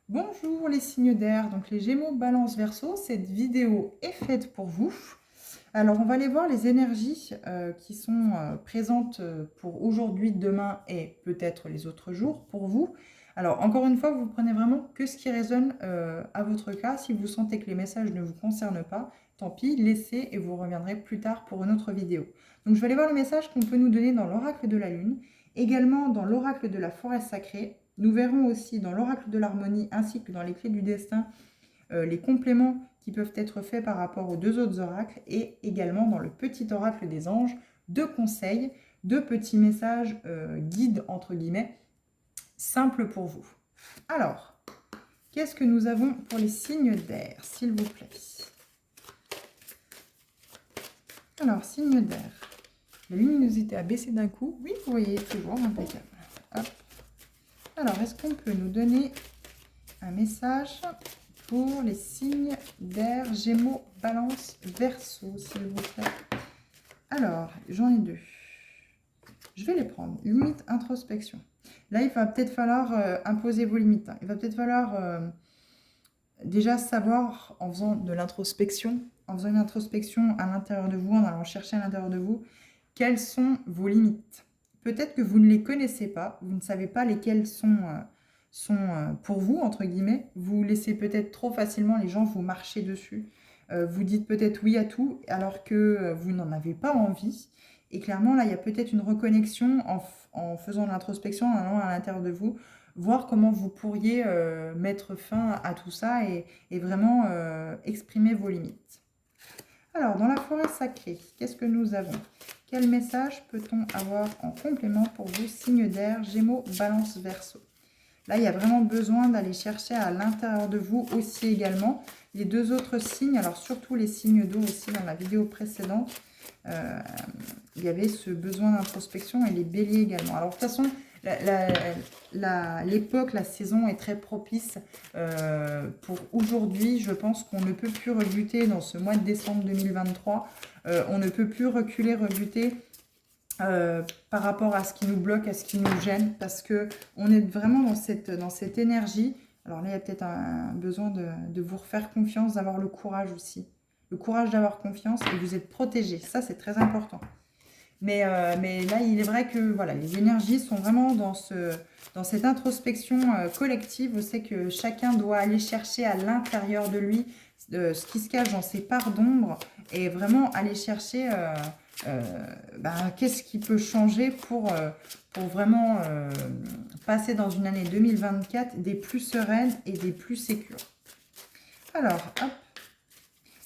Bonjour les signes d'air, donc les Gémeaux, Balance, Verseau, cette vidéo est faite pour vous. Alors on va aller voir les énergies qui sont présentes pour aujourd'hui, demain et peut-être les autres jours pour vous. Alors encore une fois, vous prenez vraiment que ce qui résonne à votre cas. Si vous sentez que les messages ne vous concernent pas, tant pis, laissez et vous reviendrez plus tard pour une autre vidéo. Donc je vais aller voir le message qu'on peut nous donner dans l'oracle de la Lune, également dans l'oracle de la forêt sacrée. Nous verrons aussi dans l'oracle de l'harmonie ainsi que dans les clés du destin les compléments qui peuvent être faits par rapport aux deux autres oracles et également dans le petit oracle des anges, deux conseils, deux petits messages guides entre guillemets, simples pour vous. Alors, qu'est-ce que nous avons pour les signes d'air, s'il vous plaît? Alors, signe d'air. La luminosité a baissé d'un coup. Oui, vous voyez, toujours impeccable. Hop. Alors, est-ce qu'on peut nous donner un message pour les signes d'air, Gémeaux, Balance, Verseau, s'il vous plaît? Alors, j'en ai deux. Je vais les prendre. Limite, introspection. Là, il va peut-être falloir imposer vos limites. Il va peut-être falloir déjà savoir, en faisant de l'introspection, en faisant une introspection à l'intérieur de vous, en allant chercher à l'intérieur de vous, quelles sont vos limites. Peut-être que vous ne les connaissez pas, vous ne savez pas lesquelles sont pour vous, entre guillemets. Vous laissez peut-être trop facilement les gens vous marcher dessus. Vous dites peut-être oui à tout, alors que vous n'en avez pas envie. Et clairement, là, il y a peut-être une reconnexion en faisant de l'introspection, en allant à l'intérieur de vous, voir comment vous pourriez mettre fin à tout ça et vraiment exprimer vos limites. Alors, dans la forêt sacrée, qu'est-ce que nous avons? Quel message peut-on avoir en complément pour vous, signe d'air, Gémeaux, Balance, Verseau? Là, il y a vraiment besoin d'aller chercher à l'intérieur de vous aussi également. Les deux autres signes, alors surtout les signes d'eau aussi dans la vidéo précédente, il y avait ce besoin d'introspection et les béliers également. Alors de toute façon, l'époque, la saison est très propice pour aujourd'hui. Je pense qu'on ne peut plus rebuter dans ce mois de décembre 2023. On ne peut plus reculer, rebuter par rapport à ce qui nous bloque, à ce qui nous gêne, parce qu'on est vraiment dans cette énergie. Alors là, il y a peut-être un besoin de vous refaire confiance, d'avoir le courage aussi. Le courage d'avoir confiance et vous êtes protégé. Ça, c'est très important. Mais là, il est vrai que voilà, les énergies sont vraiment dans cette introspection collective. On sait que chacun doit aller chercher à l'intérieur de lui ce qui se cache dans ses parts d'ombre et vraiment aller chercher qu'est-ce qui peut changer pour vraiment passer dans une année 2024 des plus sereines et des plus sécures. Alors, hop,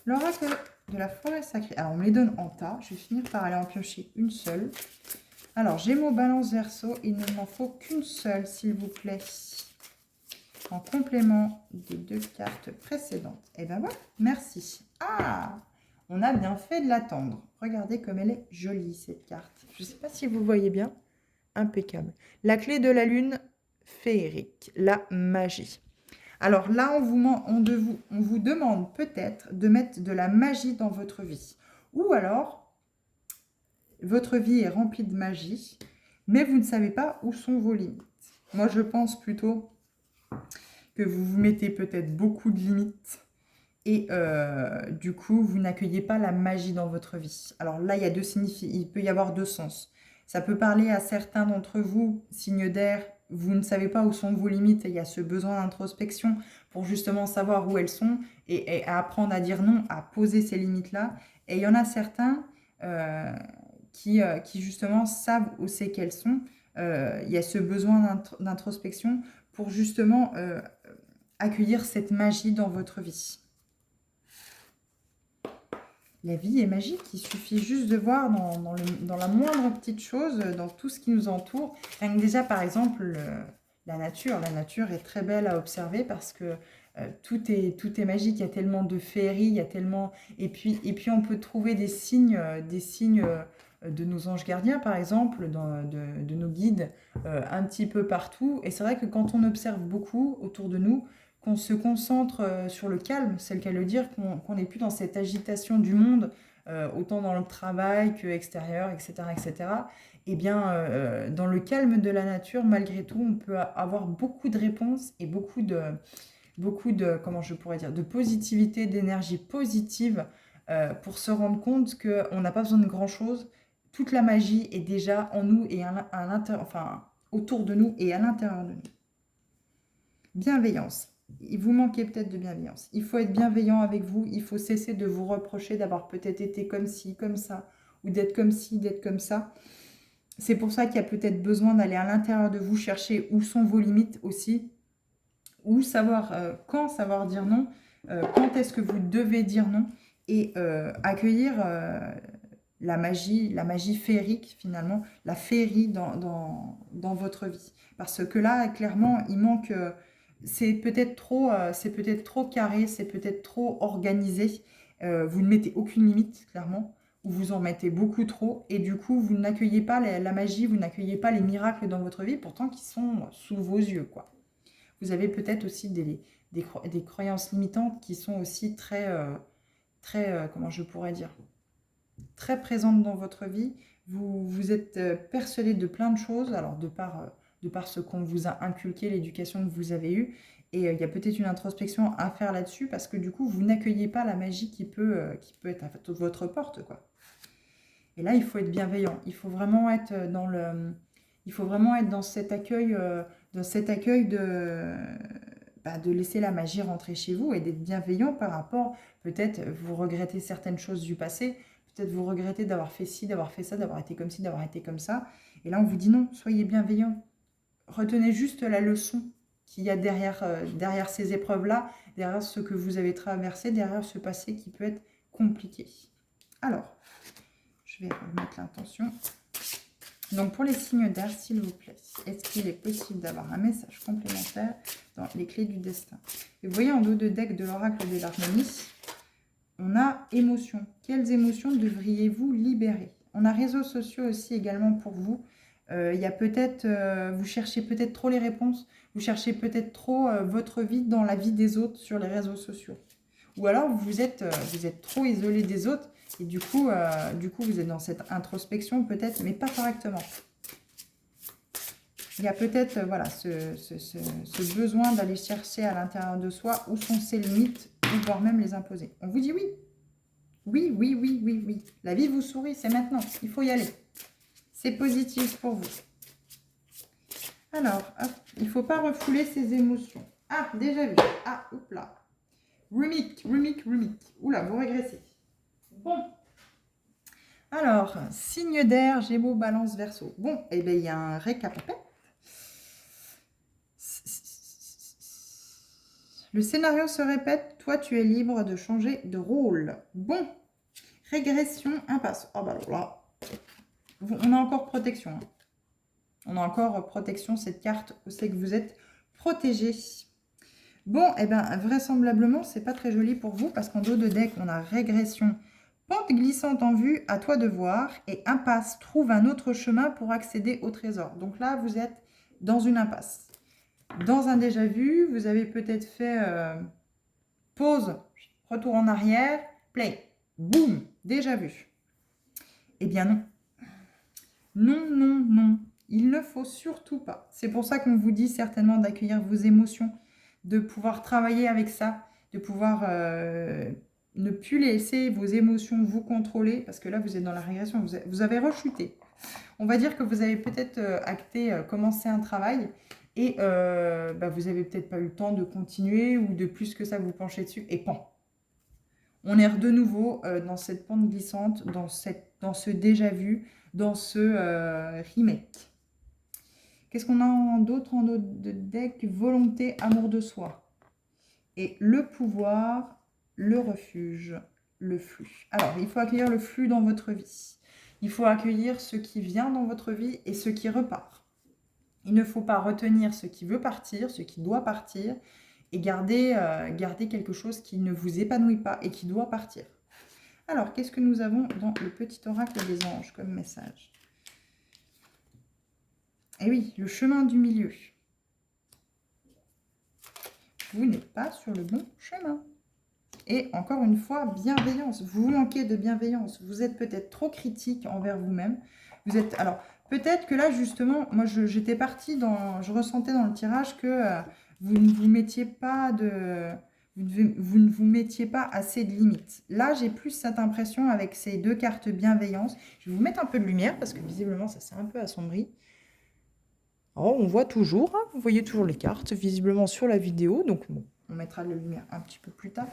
l'oracle de la forêt sacrée. Alors, on me les donne en tas. Je vais finir par aller en piocher une seule. Alors, Gémeaux, Balance, Verseau. Il ne m'en faut qu'une seule, s'il vous plaît. En complément des deux cartes précédentes. Et ben voilà, merci. Ah, on a bien fait de l'attendre. Regardez comme elle est jolie, cette carte. Je ne sais pas si vous voyez bien. Impeccable. La clé de la lune féerique, la magie. Alors là, on vous demande peut-être de mettre de la magie dans votre vie. Ou alors, votre vie est remplie de magie, mais vous ne savez pas où sont vos limites. Moi, je pense plutôt que vous vous mettez peut-être beaucoup de limites et du coup, vous n'accueillez pas la magie dans votre vie. Alors là, il peut y avoir deux sens. Ça peut parler à certains d'entre vous, signes d'air, vous ne savez pas où sont vos limites et il y a ce besoin d'introspection pour justement savoir où elles sont et à apprendre à dire non, à poser ces limites-là. Et il y en a certains qui justement savent où c'est qu'elles sont. Il y a ce besoin d'introspection pour justement accueillir cette magie dans votre vie. La vie est magique, il suffit juste de voir dans la moindre petite chose, dans tout ce qui nous entoure. Rien que déjà, par exemple, la nature. La nature est très belle à observer parce que tout est magique. Il y a tellement de féerie, il y a tellement... Et puis on peut trouver des signes de nos anges gardiens, par exemple, de nos guides, un petit peu partout. Et c'est vrai que quand on observe beaucoup autour de nous, qu'on se concentre sur le calme, c'est le cas de le dire, qu'on n'est plus dans cette agitation du monde, autant dans le travail que extérieur, etc., etc. Et bien, dans le calme de la nature, malgré tout, on peut avoir beaucoup de réponses et beaucoup beaucoup de, comment je pourrais dire, de positivité, d'énergie positive pour se rendre compte qu'on n'a pas besoin de grand-chose. Toute la magie est déjà en nous et à l'intérieur, enfin, autour de nous et à l'intérieur de nous. Bienveillance. Il vous manquait peut-être de bienveillance. Il faut être bienveillant avec vous. Il faut cesser de vous reprocher d'avoir peut-être été comme ci, comme ça, ou d'être comme ci, d'être comme ça. C'est pour ça qu'il y a peut-être besoin d'aller à l'intérieur de vous chercher où sont vos limites aussi, ou savoir quand savoir dire non, quand est-ce que vous devez dire non, et accueillir la magie féerique finalement, la féerie dans votre vie. Parce que là, clairement, il manque... c'est peut-être trop carré, c'est peut-être trop organisé. Vous ne mettez aucune limite, clairement, ou vous en mettez beaucoup trop, et du coup, vous n'accueillez pas la magie, vous n'accueillez pas les miracles dans votre vie, pourtant qui sont sous vos yeux, quoi. Vous avez peut-être aussi des croyances limitantes qui sont aussi comment je pourrais dire, très présentes dans votre vie. Vous êtes persuadé de plein de choses, alors de par ce qu'on vous a inculqué, l'éducation que vous avez eue, et il y a peut-être une introspection à faire là-dessus, parce que du coup, vous n'accueillez pas la magie qui peut être à votre porte, quoi. Et là, il faut être bienveillant. Il faut vraiment être dans cet accueil, de laisser la magie rentrer chez vous et d'être bienveillant par rapport, peut-être vous regrettez certaines choses du passé, peut-être vous regrettez d'avoir fait ci, d'avoir fait ça, d'avoir été comme ci, d'avoir été comme ça. Et là, on vous dit non, soyez bienveillant. Retenez juste la leçon qu'il y a derrière ces épreuves-là, derrière ce que vous avez traversé, derrière ce passé qui peut être compliqué. Alors, je vais remettre l'intention. Donc, pour les signes d'air, s'il vous plaît, est-ce qu'il est possible d'avoir un message complémentaire dans les clés du destin? Et vous voyez, en dos de deck de l'oracle de l'harmonie, on a émotion. Quelles émotions devriez-vous libérer? On a réseaux sociaux aussi également pour vous. Il y a peut-être, vous cherchez peut-être trop les réponses, vous cherchez peut-être trop votre vie dans la vie des autres sur les réseaux sociaux. Ou alors, vous êtes trop isolé des autres. Et du coup, vous êtes dans cette introspection peut-être, mais pas correctement. Il y a peut-être voilà, ce besoin d'aller chercher à l'intérieur de soi où sont ses limites, ou voire même les imposer. On vous dit oui. Oui, oui, oui, oui, oui. La vie vous sourit, c'est maintenant. Il faut y aller. C'est positif pour vous. Alors, hop, il ne faut pas refouler ses émotions. Ah, déjà vu. Ah, hop là. Rumik. Oula, vous régressez. Bon, alors, signe d'air, Gémeaux, Balance, Verseau. Bon, eh bien, il y a un récap. Le scénario se répète, toi, tu es libre de changer de rôle. Bon, régression, impasse. Oh, bah là, on a encore protection. Hein. On a encore protection, cette carte, c'est que vous êtes protégé. Bon, eh bien, vraisemblablement, c'est pas très joli pour vous, parce qu'en dos de deck, on a régression, pente glissante en vue, à toi de voir, et impasse, trouve un autre chemin pour accéder au trésor. Donc là, vous êtes dans une impasse. Dans un déjà vu, vous avez peut-être fait pause, retour en arrière, play, boum, déjà vu. Eh bien non. Non, non, non. Il ne faut surtout pas. C'est pour ça qu'on vous dit certainement d'accueillir vos émotions, de pouvoir travailler avec ça, de pouvoir ne plus laisser vos émotions vous contrôler, parce que là, vous êtes dans la régression, vous avez rechuté. On va dire que vous avez peut-être commencé un travail et vous n'avez peut-être pas eu le temps de continuer ou de plus que ça vous pencher dessus et pan. On est de nouveau dans cette pente glissante, dans ce déjà-vu, dans ce remake. Qu'est-ce qu'on a d'autre en dos de deck? Volonté, amour de soi. Et le pouvoir, le refuge, le flux. Alors, il faut accueillir le flux dans votre vie. Il faut accueillir ce qui vient dans votre vie et ce qui repart. Il ne faut pas retenir ce qui veut partir, ce qui doit partir, et garder quelque chose qui ne vous épanouit pas et qui doit partir. Alors, qu'est-ce que nous avons dans le petit oracle des anges comme message? Eh oui, le chemin du milieu. Vous n'êtes pas sur le bon chemin. Et encore une fois, bienveillance. Vous manquez de bienveillance. Vous êtes peut-être trop critique envers vous-même. Alors, peut-être que là, justement, moi, j'étais partie je ressentais dans le tirage que vous ne vous mettiez pas de... Vous ne vous mettiez pas assez de limites. Là, j'ai plus cette impression avec ces deux cartes bienveillance. Je vais vous mettre un peu de lumière parce que visiblement, ça s'est un peu assombri. Oh, on voit toujours, hein, vous voyez toujours les cartes visiblement sur la vidéo. Donc, bon, on mettra la lumière un petit peu plus tard.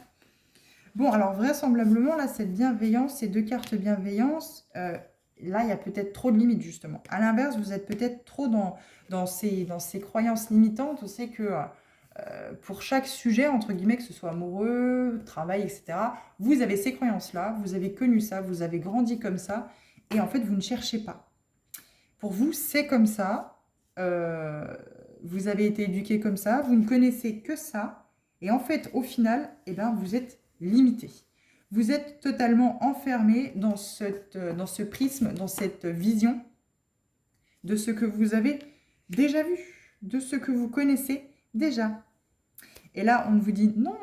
Bon, alors vraisemblablement, là, cette bienveillance, ces deux cartes bienveillance, là, il y a peut-être trop de limites, justement. À l'inverse, vous êtes peut-être trop dans ces croyances limitantes. On sait que pour chaque sujet, entre guillemets, que ce soit amoureux, travail, etc., vous avez ces croyances-là, vous avez connu ça, vous avez grandi comme ça, et en fait, vous ne cherchez pas. Pour vous, c'est comme ça, vous avez été éduqué comme ça, vous ne connaissez que ça, et en fait, au final, eh ben, vous êtes limité. Vous êtes totalement enfermé dans ce prisme, dans cette vision de ce que vous avez déjà vu, de ce que vous connaissez déjà. Et là, on vous dit non,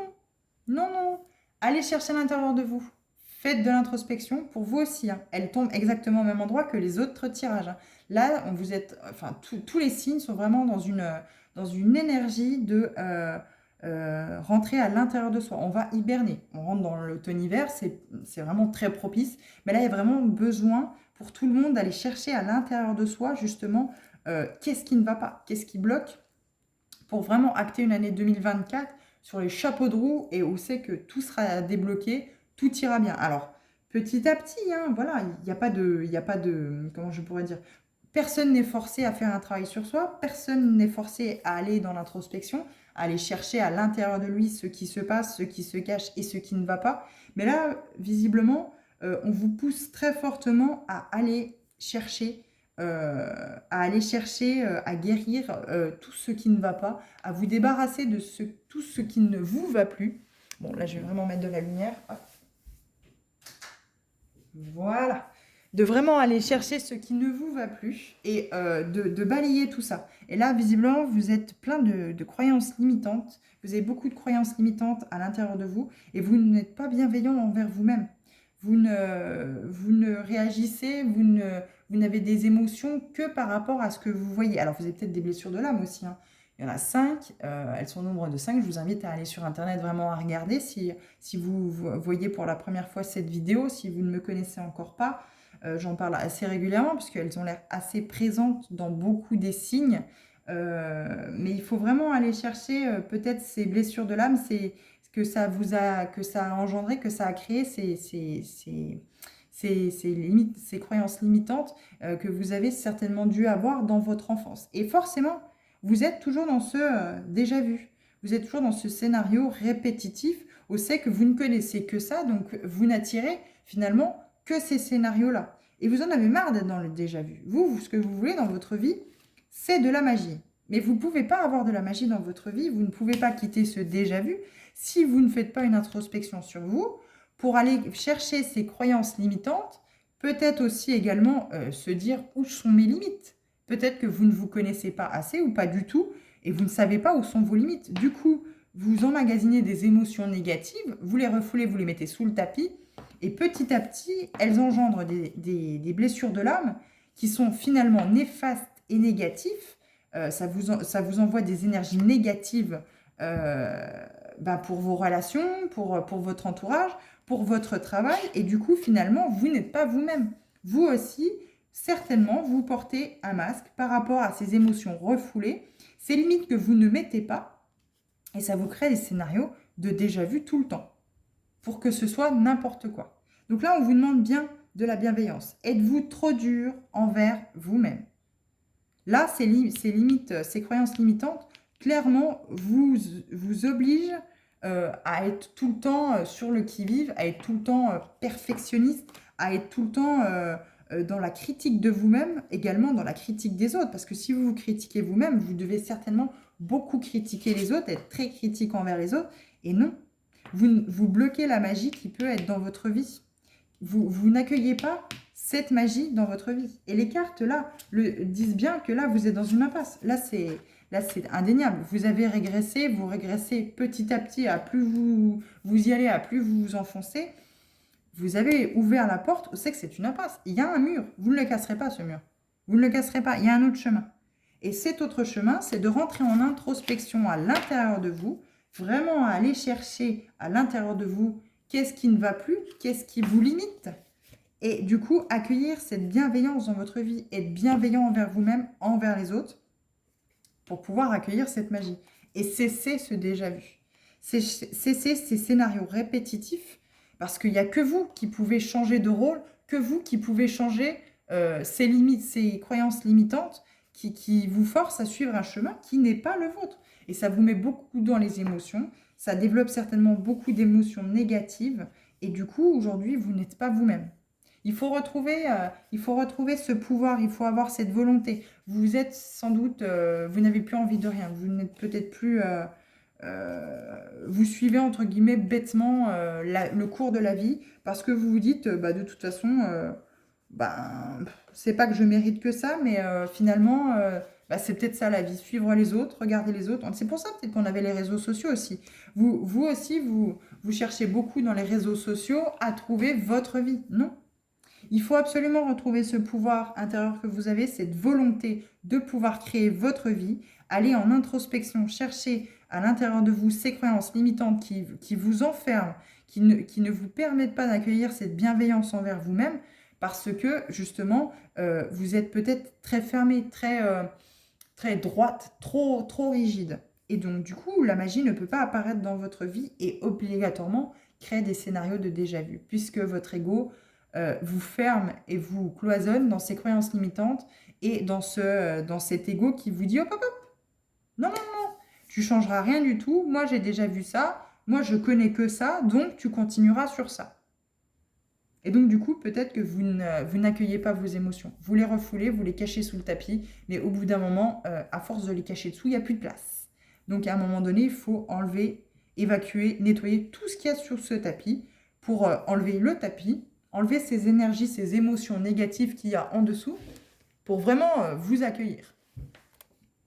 non, non, allez chercher à l'intérieur de vous. Faites de l'introspection pour vous aussi. Hein. Elle tombe exactement au même endroit que les autres tirages. Hein. Là, tous les signes sont vraiment dans une énergie de rentrer à l'intérieur de soi. On va hiberner. On rentre dans l'automne-hiver, c'est vraiment très propice. Mais là, il y a vraiment besoin pour tout le monde d'aller chercher à l'intérieur de soi, justement, qu'est-ce qui ne va pas, qu'est-ce qui bloque, pour vraiment acter une année 2024 sur les chapeaux de roue et où c'est que tout sera débloqué, tout ira bien. Alors, petit à petit, hein, voilà, il n'y a pas de, comment je pourrais dire, personne n'est forcé à faire un travail sur soi, personne n'est forcé à aller dans l'introspection, à aller chercher à l'intérieur de lui ce qui se passe, ce qui se cache et ce qui ne va pas. Mais là, visiblement, on vous pousse très fortement à aller chercher à guérir tout ce qui ne va pas, à vous débarrasser de tout ce qui ne vous va plus. Bon, là, je vais vraiment mettre de la lumière. Hop. Voilà. De vraiment aller chercher ce qui ne vous va plus et de balayer tout ça. Et là, visiblement, vous êtes plein de croyances limitantes. Vous avez beaucoup de croyances limitantes à l'intérieur de vous et vous n'êtes pas bienveillant envers vous-même. Vous ne réagissez, vous n'avez des émotions que par rapport à ce que vous voyez. Alors, vous avez peut-être des blessures de l'âme aussi. Hein. Il y en a 5, elles sont au nombre de 5. Je vous invite à aller sur Internet vraiment à regarder si vous voyez pour la première fois cette vidéo, si vous ne me connaissez encore pas. J'en parle assez régulièrement parce qu'elles ont l'air assez présentes dans beaucoup des signes. Mais il faut vraiment aller chercher peut-être ces blessures de l'âme, c'est que ça a engendré, que ça a créé ces croyances limitantes que vous avez certainement dû avoir dans votre enfance. Et forcément, vous êtes toujours dans ce déjà vu. Vous êtes toujours dans ce scénario répétitif où c'est que vous ne connaissez que ça, donc vous n'attirez finalement que ces scénarios-là. Et vous en avez marre d'être dans le déjà vu. Vous, ce que vous voulez dans votre vie, c'est de la magie. Mais vous ne pouvez pas avoir de la magie dans votre vie, vous ne pouvez pas quitter ce déjà vu si vous ne faites pas une introspection sur vous pour aller chercher ces croyances limitantes, peut-être aussi également se dire où sont mes limites. Peut-être que vous ne vous connaissez pas assez ou pas du tout et vous ne savez pas où sont vos limites. Du coup, vous emmagasinez des émotions négatives, vous les refoulez, vous les mettez sous le tapis et petit à petit, elles engendrent des blessures de l'âme qui sont finalement néfastes et négatives. Ça vous envoie des énergies négatives pour vos relations, pour votre entourage, pour votre travail. Et du coup, finalement, vous n'êtes pas vous-même. Vous aussi, certainement, vous portez un masque par rapport à ces émotions refoulées, ces limites que vous ne mettez pas. Et ça vous crée des scénarios de déjà vu tout le temps, pour que ce soit n'importe quoi. Donc là, on vous demande bien de la bienveillance. Êtes-vous trop dur envers vous-même? Là, ces limites, ces croyances limitantes, clairement, vous obligent à être tout le temps sur le qui-vive, à être tout le temps perfectionniste, à être tout le temps dans la critique de vous-même, également dans la critique des autres. Parce que si vous vous critiquez vous-même, vous devez certainement beaucoup critiquer les autres, être très critique envers les autres. Et non, vous bloquez la magie qui peut être dans votre vie. Vous n'accueillez pas cette magie dans votre vie. Et les cartes, là, disent bien que là, vous êtes dans une impasse. Là, c'est indéniable. Vous avez régressé, vous régressez petit à petit. À plus vous y allez, à plus vous vous enfoncez. Vous avez ouvert la porte. On sait que c'est une impasse. Il y a un mur. Vous ne le casserez pas, ce mur. Vous ne le casserez pas. Il y a un autre chemin. Et cet autre chemin, c'est de rentrer en introspection à l'intérieur de vous, vraiment à aller chercher à l'intérieur de vous qu'est-ce qui ne va plus, qu'est-ce qui vous limite. Et du coup, accueillir cette bienveillance dans votre vie, être bienveillant envers vous-même, envers les autres, pour pouvoir accueillir cette magie. Et cesser ce déjà-vu. Cesser ces scénarios répétitifs, parce qu'il n'y a que vous qui pouvez changer de rôle, que vous qui pouvez changer ces limites, ces croyances limitantes qui vous forcent à suivre un chemin qui n'est pas le vôtre. Et ça vous met beaucoup dans les émotions, ça développe certainement beaucoup d'émotions négatives, et du coup, aujourd'hui, vous n'êtes pas vous-même. Il faut retrouver ce pouvoir, il faut avoir cette volonté. Vous êtes sans doute, vous n'avez plus envie de rien, vous n'êtes peut-être plus... vous suivez entre guillemets bêtement le cours de la vie parce que vous vous dites de toute façon c'est pas que je mérite que ça mais finalement c'est peut-être ça la vie, suivre les autres, regarder les autres. C'est pour ça peut-être qu'on avait les réseaux sociaux aussi. Vous aussi vous cherchez beaucoup dans les réseaux sociaux à trouver votre vie. Non, il faut absolument retrouver ce pouvoir intérieur que vous avez, cette volonté de pouvoir créer votre vie, aller en introspection, chercher à l'intérieur de vous ces croyances limitantes qui vous enferment, qui ne vous permettent pas d'accueillir cette bienveillance envers vous-même, parce que justement, vous êtes peut-être très fermé, très droite, trop rigide. Et donc du coup, la magie ne peut pas apparaître dans votre vie et obligatoirement créer des scénarios de déjà-vu, puisque votre ego vous ferme et vous cloisonne dans ces croyances limitantes et dans cet ego qui vous dit hop, hop, hop, non, non, non, tu changeras rien du tout, moi j'ai déjà vu ça, moi je connais que ça, donc tu continueras sur ça. Et donc du coup, peut-être que vous n'accueillez pas vos émotions. Vous les refoulez, vous les cachez sous le tapis, mais au bout d'un moment, à force de les cacher dessous, il n'y a plus de place. Donc à un moment donné, il faut enlever, évacuer, nettoyer tout ce qu'il y a sur ce tapis pour enlever le tapis, enlever ces énergies, ces émotions négatives qu'il y a en dessous pour vraiment vous accueillir.